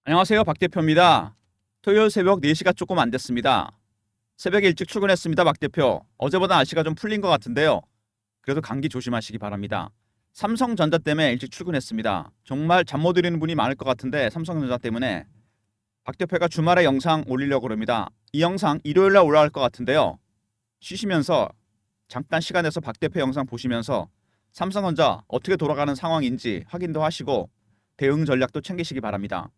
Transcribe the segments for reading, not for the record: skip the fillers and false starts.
안녕하세요. 박 대표입니다. 토요일 새벽 4시가 조금 안 됐습니다. 새벽에 일찍 출근했습니다. 박 대표. 어제보다 날씨가 좀 풀린 것 같은데요. 그래도 감기 조심하시기 바랍니다. 삼성전자 때문에 일찍 출근했습니다. 정말 잠 못 이루는 분이 많을 것 같은데 삼성전자 때문에 박 대표가 주말에 영상 올리려고 합니다. 이 영상 일요일날 올라갈 것 같은데요. 쉬시면서 잠깐 시간 내서 박 대표 영상 보시면서 삼성전자 어떻게 돌아가는 상황인지 확인도 하시고 대응 전략도 챙기시기 바랍니다.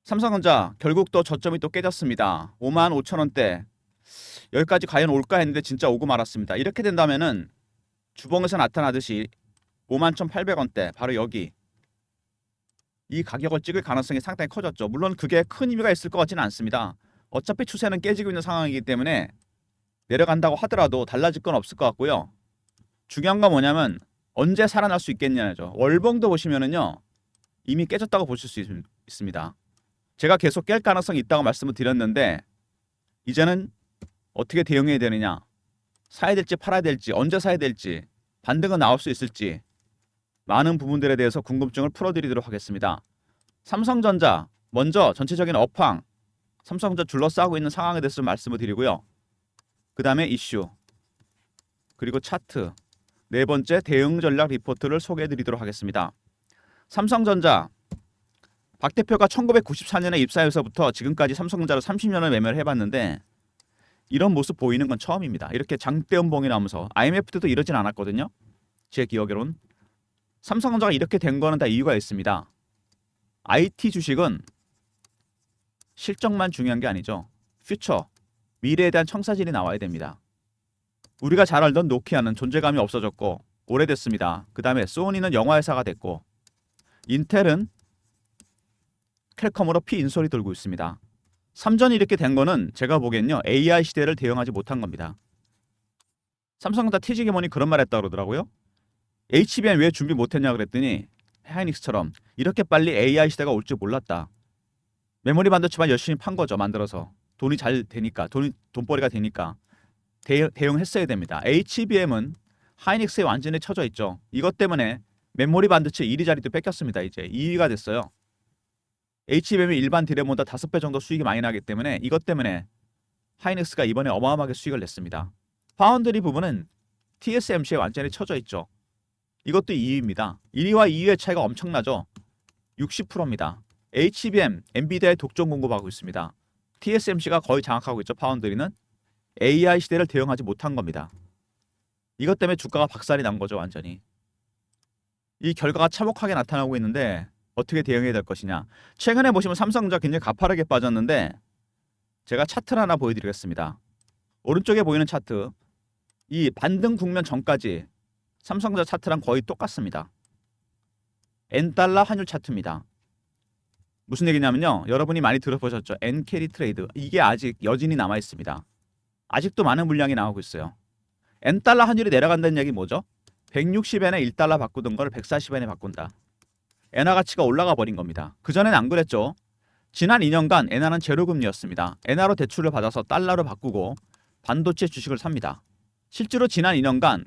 삼성전자 결국 또 저점이 또 깨졌습니다. 55,000원대 여기까지 과연 올까 했는데 진짜 오고 말았습니다. 이렇게 된다면은 주봉에서 나타나듯이 51,800원대 바로 여기 이 가격을 찍을 가능성이 상당히 커졌죠. 물론 그게 큰 의미가 있을 것 같지는 않습니다. 어차피 추세는 깨지고 있는 상황이기 때문에 내려간다고 하더라도 달라질 건 없을 것 같고요. 중요한 건 뭐냐면 언제 살아날 수 있겠냐죠. 월봉도 보시면은요 이미 깨졌다고 보실 수 있습니다. 제가 계속 깰 가능성이 있다고 말씀을 드렸는데 이제는 어떻게 대응해야 되느냐, 사야 될지 팔아야 될지, 언제 사야 될지, 반등은 나올 수 있을지 많은 부분들에 대해서 궁금증을 풀어드리도록 하겠습니다. 삼성전자 먼저 전체적인 업황, 삼성전자 둘러싸고 있는 상황에 대해서 말씀을 드리고요. 그 다음에 이슈, 그리고 차트, 네 번째 대응 전략 리포트를 소개해드리도록 하겠습니다. 삼성전자 박 대표가 1994년에 입사해서부터 지금까지 삼성전자를 30년을 매매를 해봤는데 이런 모습 보이는 건 처음입니다. 이렇게 장대 음봉이 나오면서 IMF 때도 이러진 않았거든요. 제 기억으로는 삼성전자가 이렇게 된 거는 다 이유가 있습니다. IT 주식은 실적만 중요한 게 아니죠. 퓨처, 미래에 대한 청사진이 나와야 됩니다. 우리가 잘 알던 노키아는 존재감이 없어졌고 오래됐습니다. 그 다음에 소니는 영화회사가 됐고 인텔은 퀄컴으로 피인솔이 돌고 있습니다. 삼전이 이렇게 된 거는 제가 보기엔요 AI 시대를 대응하지 못한 겁니다. 삼성전자 TG기몬이 그런 말 했다 그러더라고요. HBM 왜 준비 못했냐 그랬더니 하이닉스처럼 이렇게 빨리 AI 시대가 올 줄 몰랐다. 메모리 반도체만 열심히 판 거죠. 만들어서 돈이 잘 되니까 돈벌이가 되니까 대응했어야 됩니다. HBM은 하이닉스에 완전히 쳐져 있죠. 이것 때문에 메모리 반도체 1위 자리도 뺏겼습니다. 이제 2위가 됐어요. HBM이 일반 디램보다 5배 정도 수익이 많이 나기 때문에 이것 때문에 하이닉스가 이번에 어마어마하게 수익을 냈습니다. 파운드리 부분은 TSMC에 완전히 쳐져 있죠. 이것도 2위입니다. 1위와 2위의 차이가 엄청나죠. 60%입니다. HBM, 엔비디아에 독점 공급하고 있습니다. TSMC가 거의 장악하고 있죠. 파운드리는 AI 시대를 대응하지 못한 겁니다. 이것 때문에 주가가 박살이 난 거죠. 완전히. 이 결과가 참혹하게 나타나고 있는데 어떻게 대응해야 될 것이냐. 최근에 보시면 삼성전자 굉장히 가파르게 빠졌는데 제가 차트를 하나 보여드리겠습니다. 오른쪽에 보이는 차트 이 반등 국면 전까지 삼성전자 차트랑 거의 똑같습니다. N달러 환율 차트입니다. 무슨 얘기냐면요. 여러분이 많이 들어보셨죠. N캐리 트레이드. 이게 아직 여진이 남아 있습니다. 아직도 많은 물량이 나오고 있어요. N달러 환율이 내려간다는 얘기 뭐죠? 160엔에 1달러 바꾸던 걸 140엔에 바꾼다. 엔화 가치가 올라가 버린 겁니다. 그전엔 안 그랬죠. 지난 2년간 엔화는 제로금리였습니다. 엔화로 대출을 받아서 달러로 바꾸고 반도체 주식을 삽니다. 실제로 지난 2년간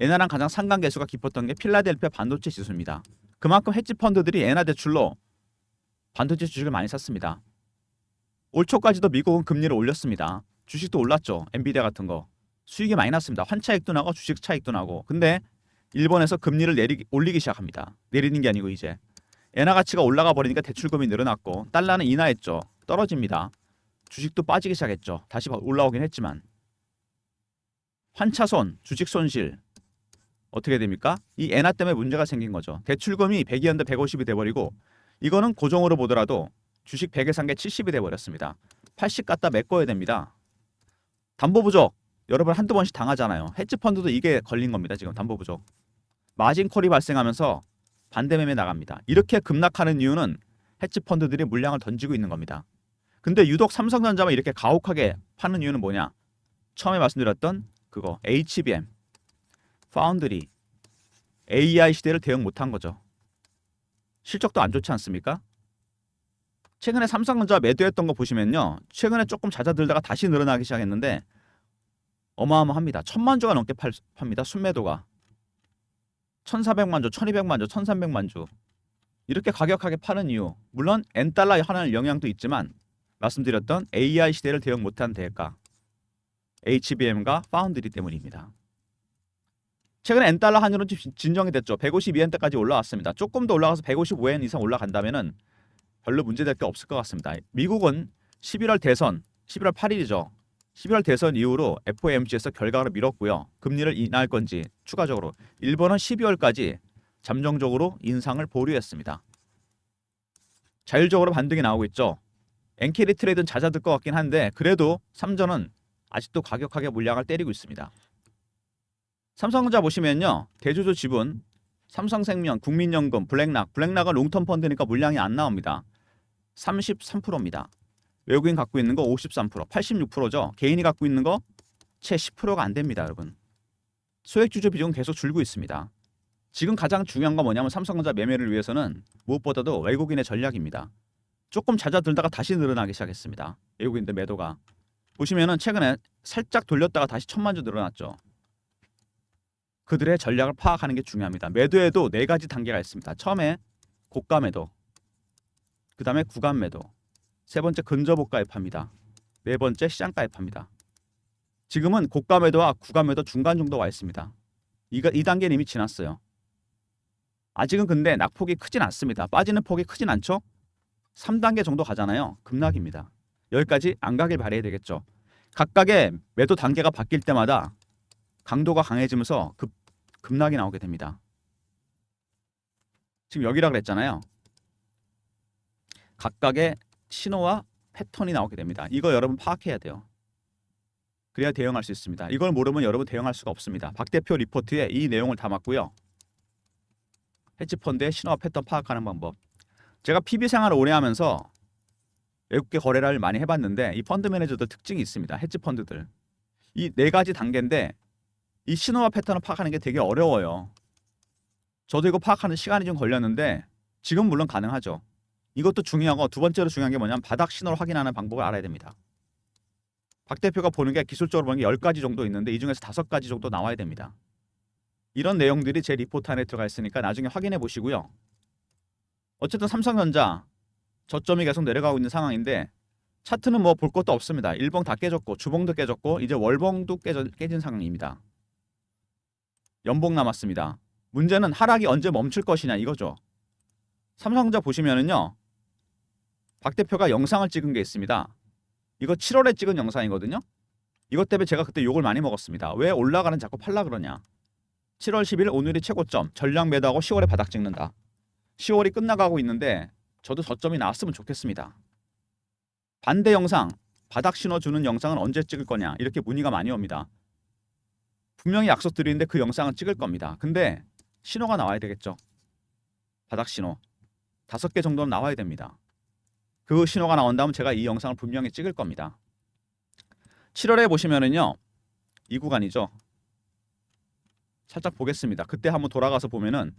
엔화랑 가장 상관계수가 깊었던 게 필라델피아 반도체 지수입니다. 그만큼 헤지 펀드들이 엔화 대출로 반도체 주식을 많이 샀습니다. 올 초까지도 미국은 금리를 올렸습니다. 주식도 올랐죠. 엔비디아 같은 거. 수익이 많이 났습니다. 환차익도 나고 주식 차익도 나고. 근데 일본에서 금리를 올리기 시작합니다. 내리는 게 아니고 이제 엔화 가치가 올라가 버리니까 대출금이 늘어났고 달러는 인하했죠. 떨어집니다. 주식도 빠지기 시작했죠. 다시 올라오긴 했지만 환차손, 주식 손실 어떻게 됩니까? 이 엔화 때문에 문제가 생긴 거죠. 대출금이 100이었는데 150이 돼버리고 이거는 고정으로 보더라도 주식 100에 산 게 70이 돼버렸습니다. 80 갖다 메꿔야 됩니다. 담보 부족 여러분 한두 번씩 당하잖아요. 헤지펀드도 이게 걸린 겁니다. 지금 담보 부족. 마진콜이 발생하면서 반대매매 나갑니다. 이렇게 급락하는 이유는 헤지펀드들이 물량을 던지고 있는 겁니다. 근데 유독 삼성전자만 이렇게 가혹하게 파는 이유는 뭐냐? 처음에 말씀드렸던 그거 HBM, 파운드리, AI 시대를 대응 못한 거죠. 실적도 안 좋지 않습니까? 최근에 삼성전자 매도했던 거 보시면요. 최근에 조금 잦아들다가 다시 늘어나기 시작했는데 어마어마합니다. 1000만 주가 넘게 팝니다. 순매도가. 1400만 주, 1200만 주, 1300만 주. 이렇게 가격하게 파는 이유, 물론 N달러 하는 영향도 있지만 말씀드렸던 AI 시대를 대응 못한 대가, HBM과 파운드리 때문입니다. 최근에 N달러 환율은 좀 진정이 됐죠. 152엔대까지 올라왔습니다. 조금 더 올라가서 155엔 이상 올라간다면은 별로 문제될 게 없을 것 같습니다. 미국은 11월 대선, 11월 8일이죠. 11월 대선 이후로 FOMC에서 결과를 미뤘고요. 금리를 인하할 건지 추가적으로. 일본은 12월까지 잠정적으로 인상을 보류했습니다. 자율적으로 반등이 나오고 있죠. 엔캐리 트레이드는 잦아들 것 같긴 한데 그래도 삼전은 아직도 가격하게 물량을 때리고 있습니다. 삼성전자 보시면요. 대주주 지분, 삼성생명, 국민연금, 블랙락은 롱텀 펀드니까 물량이 안 나옵니다. 33%입니다. 외국인 갖고 있는 거 53%, 86%죠. 개인이 갖고 있는 거 채 10%가 안 됩니다, 여러분. 소액주주 비중은 계속 줄고 있습니다. 지금 가장 중요한 건 뭐냐면 삼성전자 매매를 위해서는 무엇보다도 외국인의 전략입니다. 조금 잦아들다가 다시 늘어나기 시작했습니다. 외국인들 매도가. 보시면은 최근에 살짝 돌렸다가 다시 1,000만 주 늘어났죠. 그들의 전략을 파악하는 게 중요합니다. 매도에도 네 가지 단계가 있습니다. 처음에 고가 매도, 그 다음에 구간 매도, 세 번째 근접고가에 팝니다. 네 번째 시장가에 팝니다. 지금은 고가 매도와 구간 매도 중간 정도 와 있습니다. 이 단계는 이미 지났어요. 아직은 근데 낙폭이 크진 않습니다. 빠지는 폭이 크진 않죠? 3단계 정도 가잖아요. 급락입니다. 여기까지 안 가길 바라야 되겠죠. 각각의 매도 단계가 바뀔 때마다 강도가 강해지면서 급락이 나오게 됩니다. 지금 여기라 그랬잖아요. 각각의 신호와 패턴이 나오게 됩니다. 이거 여러분 파악해야 돼요. 그래야 대응할 수 있습니다. 이걸 모르면 여러분 대응할 수가 없습니다. 박 대표 리포트에 이 내용을 담았고요. 헤지펀드의 신호와 패턴 파악하는 방법. 제가 PB 생활을 오래 하면서 외국계 거래를 많이 해봤는데 이 펀드 매니저들 특징이 있습니다. 헤지펀드들. 이 네 가지 단계인데 이 신호와 패턴을 파악하는 게 되게 어려워요. 저도 이거 파악하는 시간이 좀 걸렸는데 지금 물론 가능하죠. 이것도 중요하고 두 번째로 중요한 게 뭐냐면 바닥 신호를 확인하는 방법을 알아야 됩니다. 박 대표가 보는 게 기술적으로 보는 게 10가지 정도 있는데 이 중에서 5가지 정도 나와야 됩니다. 이런 내용들이 제 리포트 안에 들어가 있으니까 나중에 확인해 보시고요. 어쨌든 삼성전자 저점이 계속 내려가고 있는 상황인데 차트는 뭐 볼 것도 없습니다. 일봉 다 깨졌고 주봉도 깨졌고 이제 월봉도 깨진 상황입니다. 연봉 남았습니다. 문제는 하락이 언제 멈출 것이냐 이거죠. 삼성전자 보시면은요. 박 대표가 영상을 찍은 게 있습니다. 이거 7월에 찍은 영상이거든요. 이것 때문에 제가 그때 욕을 많이 먹었습니다. 왜 올라가는 자꾸 팔라 그러냐. 7월 10일 오늘이 최고점, 전량 매도하고 10월에 바닥 찍는다. 10월이 끝나가고 있는데 저도 저점이 나왔으면 좋겠습니다. 반대 영상, 바닥 신호 주는 영상은 언제 찍을 거냐 이렇게 문의가 많이 옵니다. 분명히 약속드리는데 그 영상은 찍을 겁니다. 근데 신호가 나와야 되겠죠. 바닥 신호 5개 정도는 나와야 됩니다. 그 신호가 나온 다음 제가 이 영상을 분명히 찍을 겁니다. 7월에 보시면은요. 이 구간이죠. 살짝 보겠습니다. 그때 한번 돌아가서 보면은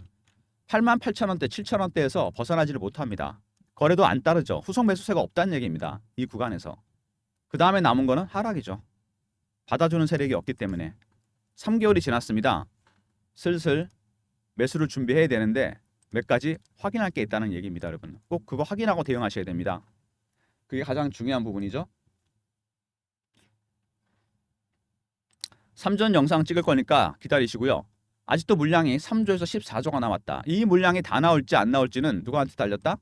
88,000원대, 7,000원대에서 벗어나지를 못합니다. 거래도 안 따르죠. 후속 매수세가 없다는 얘기입니다. 이 구간에서. 그 다음에 남은 거는 하락이죠. 받아주는 세력이 없기 때문에 3개월이 지났습니다. 슬슬 매수를 준비해야 되는데 몇 가지 확인할 게 있다는 얘기입니다. 여러분. 꼭 그거 확인하고 대응하셔야 됩니다. 그게 가장 중요한 부분이죠. 3전 영상 찍을 거니까 기다리시고요. 아직도 물량이 3조에서 14조가 남았다. 이 물량이 다 나올지 안 나올지는 누구한테 달렸다?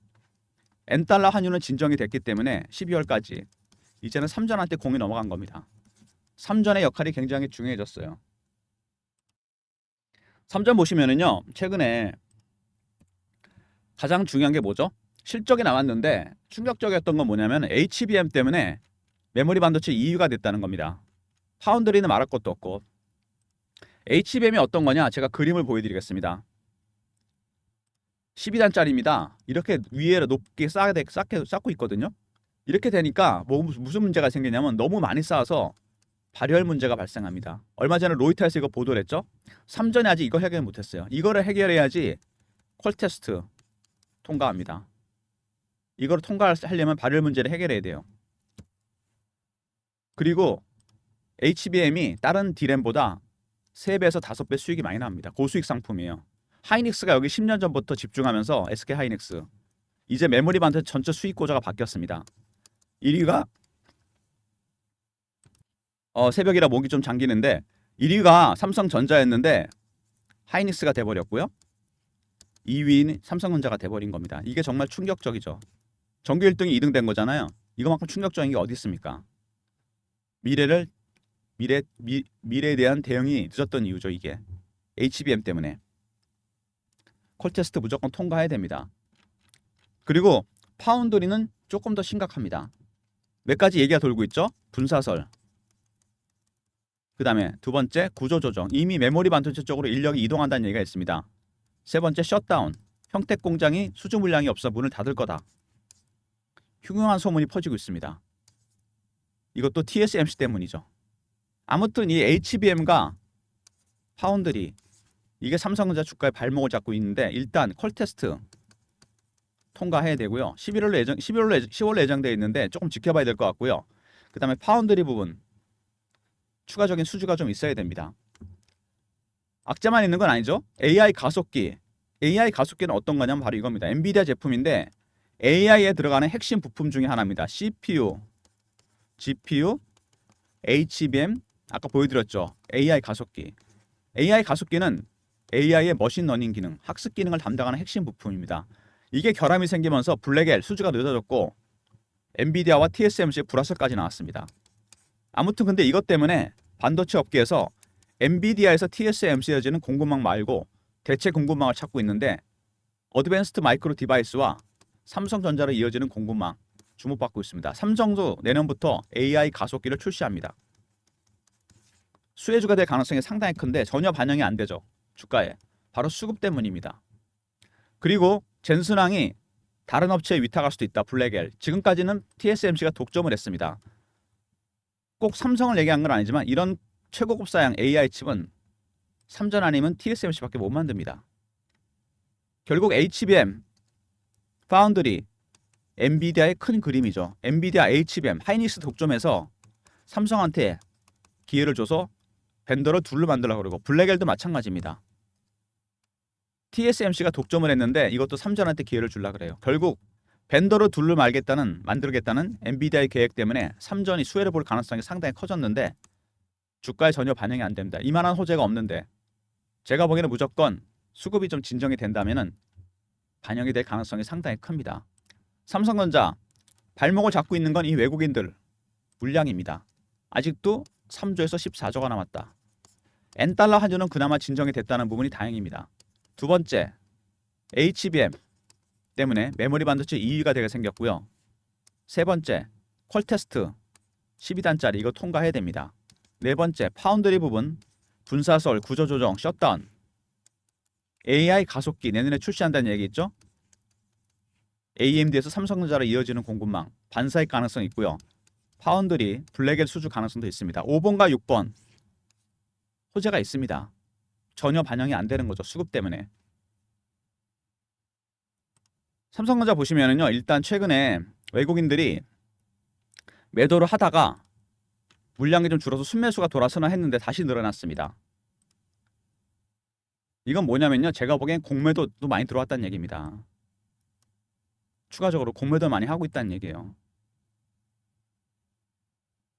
N달러 환율은 진정이 됐기 때문에 12월까지 이제는 3전한테 공이 넘어간 겁니다. 3전의 역할이 굉장히 중요해졌어요. 3전 보시면은요. 최근에 가장 중요한 게 뭐죠? 실적이 나왔는데 충격적이었던 건 뭐냐면 HBM 때문에 메모리 반도체 2위가 됐다는 겁니다. 파운드리는 말할 것도 없고. HBM이 어떤 거냐? 제가 그림을 보여드리겠습니다. 12단짜리입니다. 이렇게 위에 높게 쌓고 있거든요. 이렇게 되니까 무슨 문제가 생기냐면 너무 많이 쌓아서 발열 문제가 발생합니다. 얼마 전에 로이터에서 이거 보도를 했죠. 3전에 아직 이거 해결 못했어요. 이거를 해결해야지 퀄테스트 통과합니다. 이걸 통과하려면 발열 문제를 해결해야 돼요. 그리고 HBM이 다른 D램보다 3배에서 5배 수익이 많이 납니다. 고수익 상품이에요. 하이닉스가 여기 10년 전부터 집중하면서 SK 하이닉스 이제 메모리 반도체 전체 수익 구조가 바뀌었습니다. 1위가 새벽이라 목이 좀 잠기는데 1위가 삼성전자였는데 하이닉스가 돼버렸고요. 2위는 삼성전자가 돼버린 겁니다. 이게 정말 충격적이죠. 전교 1등이 2등 된 거잖아요. 이거만큼 충격적인 게 어디 있습니까? 미래에 대한 대응이 늦었던 이유죠. 이게 HBM 때문에. 콜테스트 무조건 통과해야 됩니다. 그리고 파운드리는 조금 더 심각합니다. 몇 가지 얘기가 돌고 있죠. 분사설. 그 다음에 두 번째 구조조정. 이미 메모리 반도체 쪽으로 인력이 이동한다는 얘기가 있습니다. 세 번째 셧다운. 평택 공장이 수주 물량이 없어 문을 닫을 거다. 흉흉한 소문이 퍼지고 있습니다. 이것도 TSMC 때문이죠. 아무튼 이 HBM과 파운드리 이게 삼성전자 주가의 발목을 잡고 있는데 일단 퀄테스트 통과해야 되고요. 10월로 예정되어 있는데 조금 지켜봐야 될 것 같고요. 그 다음에 파운드리 부분 추가적인 수주가 좀 있어야 됩니다. 악재만 있는 건 아니죠. AI 가속기. AI 가속기는 어떤 거냐면 바로 이겁니다. 엔비디아 제품인데 AI에 들어가는 핵심 부품 중에 하나입니다. CPU, GPU, HBM 아까 보여드렸죠. AI 가속기. AI 가속기는 AI의 머신러닝 기능, 학습 기능을 담당하는 핵심 부품입니다. 이게 결함이 생기면서 블랙엘 수주가 늦어졌고 엔비디아와 TSMC의 불화설까지 나왔습니다. 아무튼 근데 이것 때문에 반도체 업계에서 엔비디아에서 TSMC에 이어지는 공급망 말고 대체 공급망을 찾고 있는데 어드밴스드 마이크로 디바이스와 삼성전자로 이어지는 공급망 주목받고 있습니다. 삼성도 내년부터 AI 가속기를 출시합니다. 수혜주가 될 가능성이 상당히 큰데 전혀 반영이 안 되죠. 주가에. 바로 수급 때문입니다. 그리고 젠슨왕이 다른 업체에 위탁할 수도 있다. 블랙엘. 지금까지는 TSMC가 독점을 했습니다. 꼭 삼성을 얘기한 건 아니지만 이런 최고급 사양 AI 칩은 삼전 아니면 TSMC밖에 못 만듭니다. 결국 HBM, 파운드리, 엔비디아의 큰 그림이죠. 엔비디아 HBM, 하이닉스 독점해서 삼성한테 기회를 줘서 벤더를 둘로 만들려고 그러고 블랙엘도 마찬가지입니다. TSMC가 독점을 했는데 이것도 삼전한테 기회를 주려고 그래요. 결국 벤더로 둘로 만들겠다는 엔비디아의 계획 때문에 삼전이 수혜를 볼 가능성이 상당히 커졌는데 주가에 전혀 반영이 안 됩니다. 이만한 호재가 없는데 제가 보기에는 무조건 수급이 좀 진정이 된다면은 반영이 될 가능성이 상당히 큽니다. 삼성전자 발목을 잡고 있는 건 이 외국인들 물량입니다. 아직도 3조에서 14조가 남았다. N달러 환율은 그나마 진정이 됐다는 부분이 다행입니다. 두 번째, HBM 때문에 메모리 반도체 2위가 되게 생겼고요. 세 번째, 퀄테스트 12단짜리 이거 통과해야 됩니다. 네 번째, 파운드리 부분 분사설, 구조조정, 셧다운 AI 가속기 내년에 출시한다는 얘기 있죠? AMD에서 삼성전자로 이어지는 공급망 반사익 가능성이 있고요. 파운드리, 블랙엘 수주 가능성도 있습니다. 5번과 6번 호재가 있습니다. 전혀 반영이 안 되는 거죠. 수급 때문에. 삼성전자 보시면은요. 일단 최근에 외국인들이 매도를 하다가 물량이 좀 줄어서 순매수가 돌아서나 했는데 다시 늘어났습니다. 이건 뭐냐면요. 제가 보기엔 공매도도 많이 들어왔다는 얘기입니다. 추가적으로 공매도 많이 하고 있다는 얘기예요.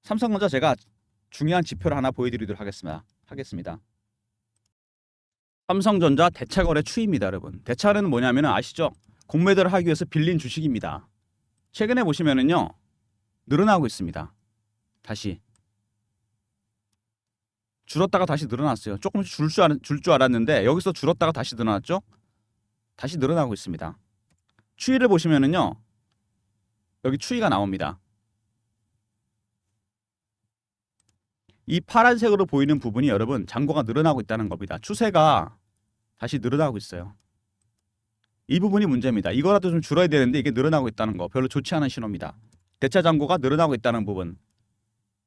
삼성전자 제가 중요한 지표를 하나 보여드리도록 하겠습니다. 삼성전자 대차거래 추이입니다, 여러분. 대차거래는 뭐냐면 아시죠? 공매도를 하기 위해서 빌린 주식입니다. 최근에 보시면은요. 늘어나고 있습니다. 다시 줄었다가 다시 늘어났어요. 조금씩 줄 줄 알았는데 여기서 줄었다가 다시 늘어났죠? 다시 늘어나고 있습니다. 추이를 보시면은요. 여기 추이가 나옵니다. 이 파란색으로 보이는 부분이 여러분 잔고가 늘어나고 있다는 겁니다. 추세가 다시 늘어나고 있어요. 이 부분이 문제입니다. 이거라도 좀 줄어야 되는데 이게 늘어나고 있다는 거 별로 좋지 않은 신호입니다. 대차 잔고가 늘어나고 있다는 부분.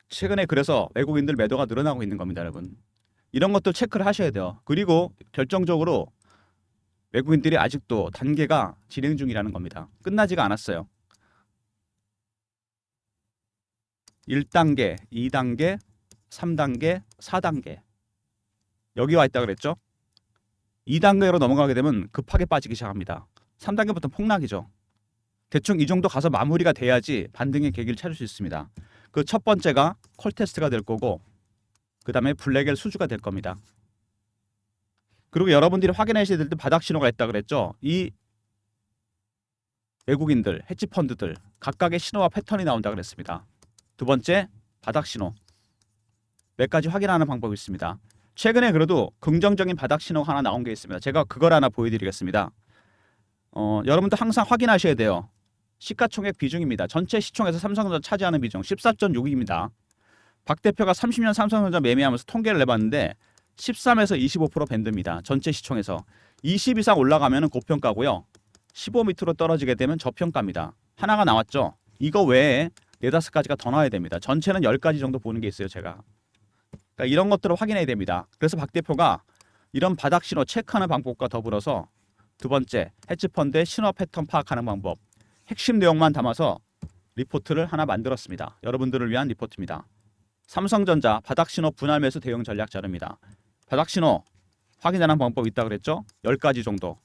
최근에 그래서 외국인들 매도가 늘어나고 있는 겁니다, 여러분. 이런 것도 체크를 하셔야 돼요. 그리고 결정적으로 외국인들이 아직도 단계가 진행 중이라는 겁니다. 끝나지가 않았어요. 1단계, 2단계, 3단계, 4단계. 여기 와 있다 그랬죠? 2단계로 넘어가게 되면 급하게 빠지기 시작합니다. 3단계부터 폭락이죠. 대충 이 정도 가서 마무리가 돼야지 반등의 계기를 찾을 수 있습니다. 그 첫 번째가 콜 테스트가 될 거고 그 다음에 블랙엘 수주가 될 겁니다. 그리고 여러분들이 확인하셔야 될 때 바닥 신호가 있다 그랬죠. 이 외국인들, 헤지펀드들 각각의 신호와 패턴이 나온다 그랬습니다. 두 번째 바닥 신호. 몇 가지 확인하는 방법이 있습니다. 최근에 그래도 긍정적인 바닥 신호가 하나 나온 게 있습니다. 제가 그걸 하나 보여드리겠습니다. 여러분도 항상 확인하셔야 돼요. 시가총액 비중입니다. 전체 시총에서 삼성전자 차지하는 비중 14.6입니다. 박 대표가 30년 삼성전자 매매하면서 통계를 내봤는데 13에서 25% 밴드입니다. 전체 시총에서 20 이상 올라가면 고평가고요. 15 밑으로 떨어지게 되면 저평가입니다. 하나가 나왔죠. 이거 외에 4-5가지가 더 나와야 됩니다. 전체는 10가지 정도 보는 게 있어요. 제가. 그러니까 이런 것들을 확인해야 됩니다. 그래서 박 대표가 이런 바닥 신호 체크하는 방법과 더불어서 두 번째 헤지펀드의 신호 패턴 파악하는 방법 핵심 내용만 담아서 리포트를 하나 만들었습니다. 여러분들을 위한 리포트입니다. 삼성전자 바닥 신호 분할 매수 대응 전략 자료입니다. 바닥 신호 확인하는 방법 있다 그랬죠? 10가지 정도.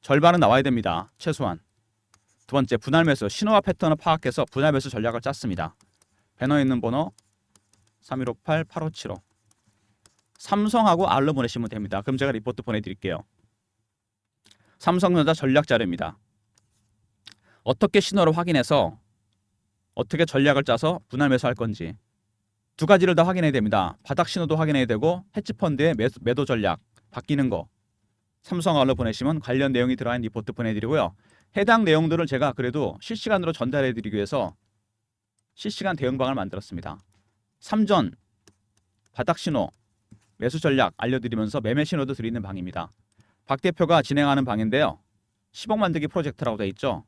절반은 나와야 됩니다. 최소한. 두 번째 분할 매수 신호와 패턴을 파악해서 분할 매수 전략을 짰습니다. 배너에 있는 번호 3158-8575 삼성하고 R로 보내시면 됩니다. 그럼 제가 리포트 보내드릴게요. 삼성전자 전략 자료입니다. 어떻게 신호를 확인해서 어떻게 전략을 짜서 분할 매수할 건지 두 가지를 다 확인해야 됩니다. 바닥 신호도 확인해야 되고 헤지펀드의 매도 전략 바뀌는 거 삼성 R로 보내시면 관련 내용이 들어간 리포트 보내드리고요. 해당 내용들을 제가 그래도 실시간으로 전달해드리기 위해서 실시간 대응방을 만들었습니다. 3전 바닥 신호 매수 전략 알려드리면서 매매 신호도 드리는 방입니다. 박 대표가 진행하는 방인데요. 10억 만들기 프로젝트라고 되어 있죠.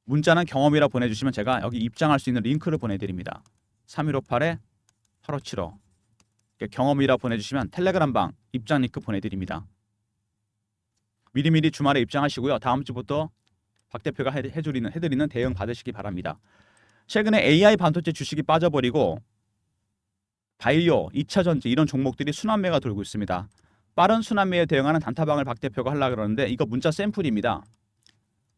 문자는 경험이라 보내주시면 제가 여기 입장할 수 있는 링크를 보내드립니다. 3158-8575 경험이라 보내주시면 텔레그램 방 입장 링크 보내드립니다. 미리미리 주말에 입장하시고요. 다음 주부터 박 대표가 해드리는 대응 받으시기 바랍니다. 최근에 AI 반도체 주식이 빠져버리고 바이오, 2차전지 이런 종목들이 순환매가 돌고 있습니다. 빠른 순환매에 대응하는 단타방을 박 대표가 하려고 그러는데 이거 문자 샘플입니다.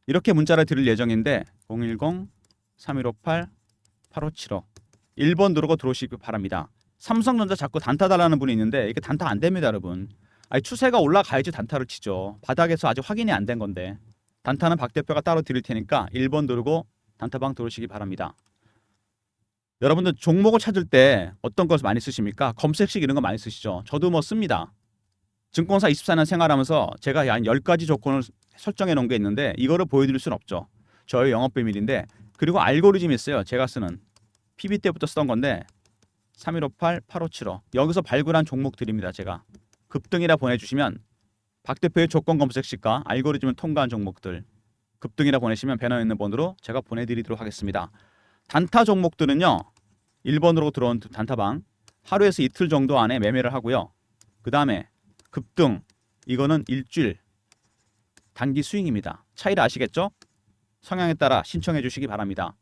이렇게 문자를 드릴 예정인데 010-3158-8575 1번 누르고 들어오시기 바랍니다. 삼성전자 자꾸 단타 달라는 분이 있는데 이게 단타 안 됩니다, 여러분. 아니, 추세가 올라가야지 단타를 치죠. 바닥에서 아직 확인이 안 된 건데 단타는 박 대표가 따로 드릴 테니까 1번 누르고 단타방 들어오시기 바랍니다. 여러분들 종목을 찾을 때 어떤 것을 많이 쓰십니까? 검색식 이런 거 많이 쓰시죠. 저도 뭐 씁니다. 증권사 24년 생활하면서 제가 한 10가지 조건을 설정해 놓은 게 있는데 이거를 보여드릴 수는 없죠. 저의 영업 비밀인데 그리고 알고리즘이 있어요. 제가 쓰는 PB 때부터 쓰던 건데 3158-8575 여기서 발굴한 종목들입니다. 제가 급등이라 보내주시면 박 대표의 조건 검색식과 알고리즘을 통과한 종목들 급등이라 보내시면 배너에 있는 번호로 제가 보내드리도록 하겠습니다. 단타 종목들은요. 1번으로 들어온 단타방 하루에서 이틀 정도 안에 매매를 하고요. 그 다음에 급등 이거는 일주일 단기 스윙입니다. 차이를 아시겠죠? 성향에 따라 신청해 주시기 바랍니다.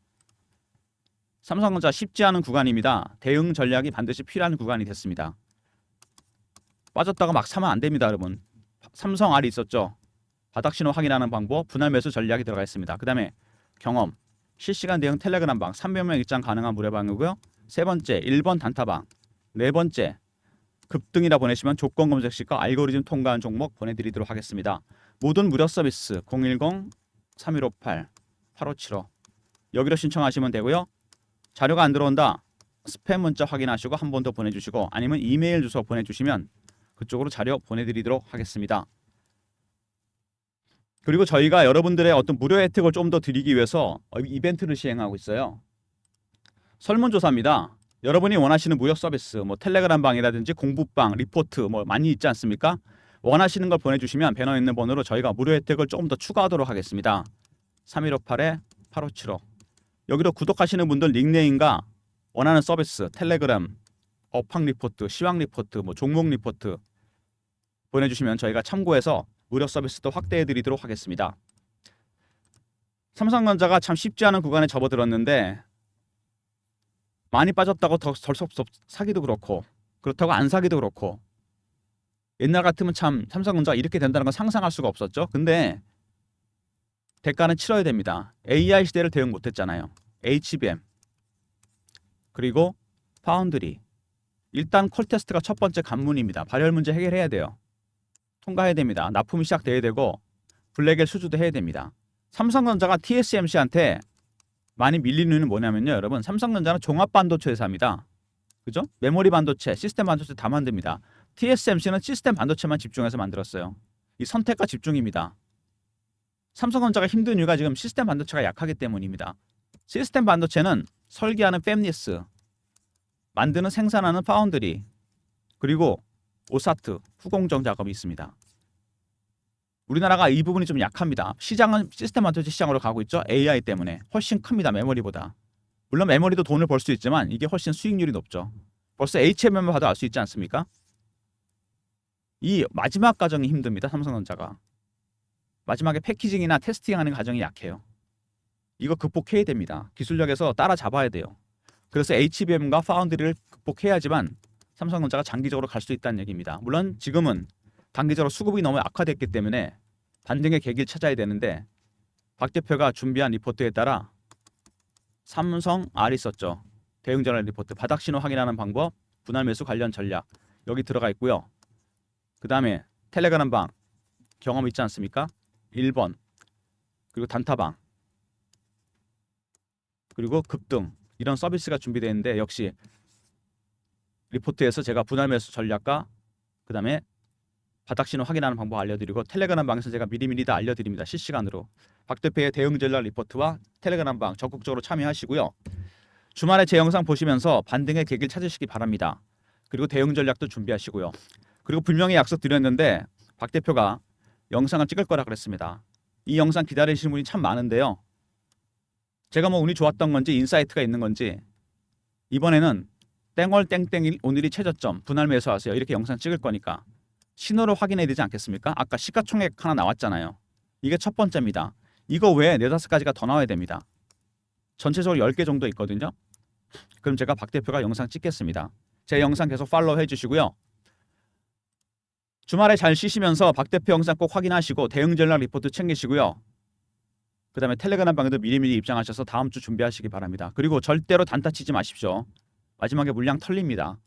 삼성전자 쉽지 않은 구간입니다. 대응 전략이 반드시 필요한 구간이 됐습니다. 빠졌다가 막 사면 안 됩니다, 여러분. 삼성 R이 있었죠. 바닥 신호 확인하는 방법, 분할 매수 전략이 들어가 있습니다. 그 다음에 경험, 실시간 대응 텔레그램 방 300명 입장 가능한 무료방이고요. 세 번째 1번 단타방, 네 번째 급등이라 보내시면 조건 검색식과 알고리즘 통과한 종목 보내드리도록 하겠습니다. 모든 무료 서비스 010-3158-8575 여기로 신청하시면 되고요. 자료가 안 들어온다. 스팸 문자 확인하시고 한 번 더 보내주시고 아니면 이메일 주소 보내주시면 그쪽으로 자료 보내드리도록 하겠습니다. 그리고 저희가 여러분들의 어떤 무료 혜택을 좀 더 드리기 위해서 이벤트를 시행하고 있어요. 설문조사입니다. 여러분이 원하시는 무료 서비스, 뭐 텔레그램 방이라든지 공부방, 리포트 뭐 많이 있지 않습니까? 원하시는 걸 보내주시면 배너에 있는 번호로 저희가 무료 혜택을 조금 더 추가하도록 하겠습니다. 3158-8575 여기로 구독하시는 분들 닉네임과 원하는 서비스, 텔레그램, 업황 리포트, 시황 리포트, 뭐 종목 리포트 보내주시면 저희가 참고해서 무료 서비스도 확대해 드리도록 하겠습니다. 삼성전자가 참 쉽지 않은 구간에 접어들었는데 많이 빠졌다고 더 덜썩 사기도 그렇고 그렇다고 안 사기도 그렇고 옛날 같으면 참 삼성전자가 이렇게 된다는 건 상상할 수가 없었죠. 근데 대가는 치러야 됩니다. AI 시대를 대응 못했잖아요. HBM 그리고 파운드리. 일단 콜 테스트가 첫 번째 관문입니다. 발열 문제 해결해야 돼요. 통과해야 됩니다. 납품이 시작돼야 되고 블랙엘 수주도 해야 됩니다. 삼성전자가 TSMC한테 많이 밀리는 이유는 뭐냐면요. 여러분 삼성전자는 종합반도체 회사입니다. 그죠? 메모리 반도체, 시스템 반도체 다 만듭니다. TSMC는 시스템 반도체만 집중해서 만들었어요. 이 선택과 집중입니다. 삼성전자가 힘든 이유가 지금 시스템 반도체가 약하기 때문입니다. 시스템 반도체는 설계하는 팹리스, 만드는 생산하는 파운드리, 그리고 오사트, 후공정 작업이 있습니다. 우리나라가 이 부분이 좀 약합니다. 시장은 시스템 반도체 시장으로 가고 있죠. AI 때문에 훨씬 큽니다. 메모리보다. 물론 메모리도 돈을 벌 수 있지만 이게 훨씬 수익률이 높죠. 벌써 HMM을 봐도 알 수 있지 않습니까? 이 마지막 과정이 힘듭니다. 삼성전자가. 마지막에 패키징이나 테스팅하는 과정이 약해요. 이거 극복해야 됩니다. 기술력에서 따라잡아야 돼요. 그래서 HBM과 파운드리를 극복해야지만 삼성전자가 장기적으로 갈 수 있다는 얘기입니다. 물론 지금은 단기적으로 수급이 너무 악화됐기 때문에 반등의 계기를 찾아야 되는데 박 대표가 준비한 리포트에 따라 삼성 R이 있었죠. 대응 전략 리포트, 바닥 신호 확인하는 방법, 분할 매수 관련 전략 여기 들어가 있고요. 그 다음에 텔레그램 방 경험 있지 않습니까? 1번 그리고 단타방 그리고 급등 이런 서비스가 준비되어 있는데 역시 리포트에서 제가 분할 매수 전략과 그 다음에 바닥 신호 확인하는 방법 알려드리고 텔레그램 방에서 제가 미리미리 다 알려드립니다. 실시간으로. 박 대표의 대응 전략 리포트와 텔레그램 방 적극적으로 참여하시고요. 주말에 제 영상 보시면서 반등의 계기를 찾으시기 바랍니다. 그리고 대응 전략도 준비하시고요. 그리고 분명히 약속드렸는데 박 대표가 영상을 찍을 거라 그랬습니다. 이 영상 기다리시는 분이 참 많은데요. 제가 뭐 운이 좋았던 건지 인사이트가 있는 건지 이번에는 땡월 땡땡일 오늘이 최저점 분할 매수하세요. 이렇게 영상 찍을 거니까 신호를 확인해야 되지 않겠습니까? 아까 시가총액 하나 나왔잖아요. 이게 첫 번째입니다. 이거 외에 4-5가지가 더 나와야 됩니다. 전체적으로 10개 정도 있거든요. 그럼 제가 박 대표가 영상 찍겠습니다. 제 영상 계속 팔로우 해주시고요. 주말에 잘 쉬시면서 박 대표 영상 꼭 확인하시고 대응 전략 리포트 챙기시고요. 그 다음에 텔레그램 방에도 미리미리 입장하셔서 다음 주 준비하시기 바랍니다. 그리고 절대로 단타 치지 마십시오. 마지막에 물량 털립니다.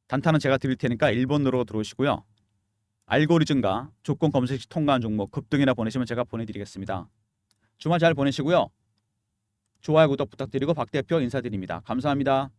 단타는 제가 드릴 테니까 1번으로 들어오시고요. 알고리즘과 조건 검색 시 통과한 종목 급등이나 보내시면 제가 보내드리겠습니다. 주말 잘 보내시고요. 좋아요 구독 부탁드리고 박 대표 인사드립니다. 감사합니다.